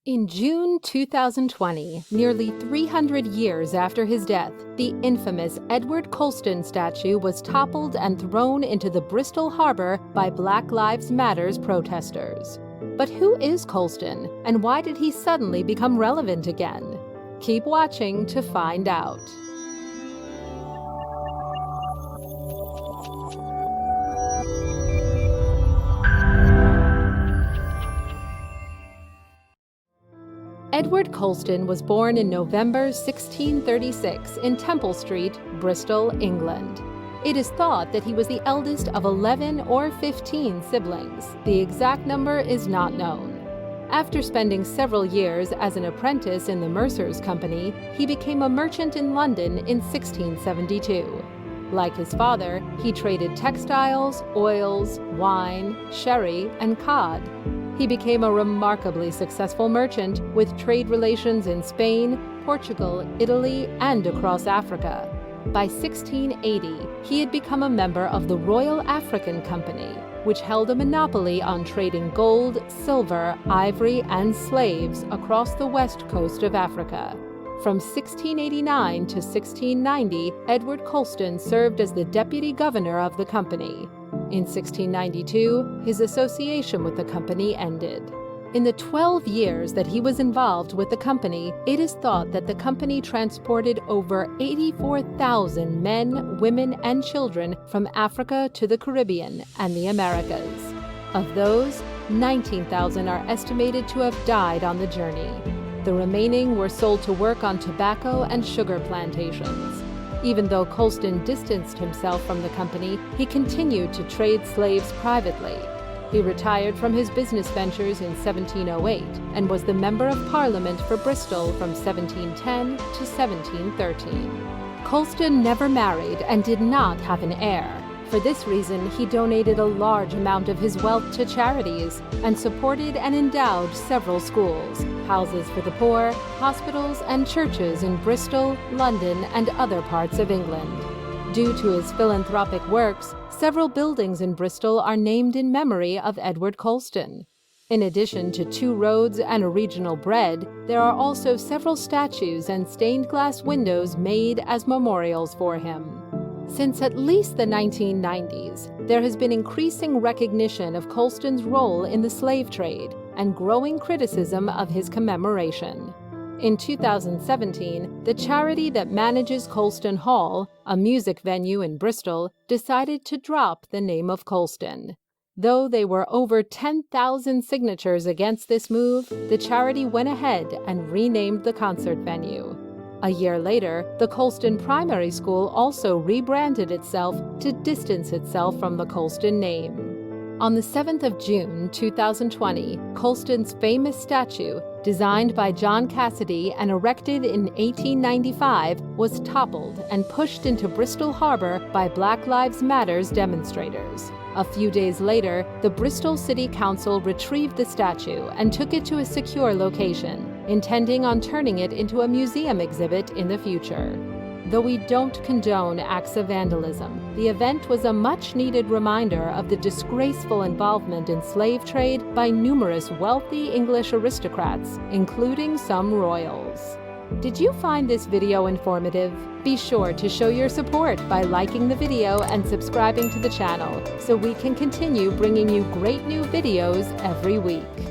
In June 2020, nearly 300 years after his death, the infamous Edward Colston statue was toppled and thrown into the Bristol Harbour by Black Lives Matter's protesters. But who is Colston, and why did he suddenly become relevant again? Keep watching to find out. Edward Colston was born in November 1636 in Temple Street, Bristol, England. It is thought that he was the eldest of 11 or 15 siblings. The exact number is not known. After spending several years as an apprentice in the Mercer's Company, he became a merchant in London in 1672. Like his father, he traded textiles, oils, wine, sherry, and cod. He became a remarkably successful merchant with trade relations in Spain, Portugal, Italy, and across Africa. By 1680, he had become a member of the Royal African Company, which held a monopoly on trading gold, silver, ivory, and slaves across the west coast of Africa. From 1689 to 1690, Edward Colston served as the deputy governor of the company. In 1692, his association with the company ended. In the 12 years that he was involved with the company, it is thought that the company transported over 84,000 men, women, and children from Africa to the Caribbean and the Americas. Of those, 19,000 are estimated to have died on the journey. The remaining were sold to work on tobacco and sugar plantations. Even though Colston distanced himself from the company, he continued to trade slaves privately. He retired from his business ventures in 1708 and was the Member of Parliament for Bristol from 1710 to 1713. Colston never married and did not have an heir. For this reason, he donated a large amount of his wealth to charities and supported and endowed several schools, houses for the poor, hospitals, and churches in Bristol, London, and other parts of England. Due to his philanthropic works, several buildings in Bristol are named in memory of Edward Colston. In addition to 2 roads and a regional bread, there are also several statues and stained glass windows made as memorials for him. Since at least the 1990s, there has been increasing recognition of Colston's role in the slave trade and growing criticism of his commemoration. In 2017, the charity that manages Colston Hall, a music venue in Bristol, decided to drop the name of Colston. Though there were over 10,000 signatures against this move, the charity went ahead and renamed the concert venue. A year later, the Colston Primary School also rebranded itself to distance itself from the Colston name. On the 7th of June 2020, Colston's famous statue, designed by John Cassidy and erected in 1895, was toppled and pushed into Bristol Harbour by Black Lives Matter's demonstrators. A few days later, the Bristol City Council retrieved the statue and took it to a secure location, intending on turning it into a museum exhibit in the future. Though we don't condone acts of vandalism, the event was a much-needed reminder of the disgraceful involvement in slave trade by numerous wealthy English aristocrats, including some royals. Did you find this video informative? Be sure to show your support by liking the video and subscribing to the channel so we can continue bringing you great new videos every week.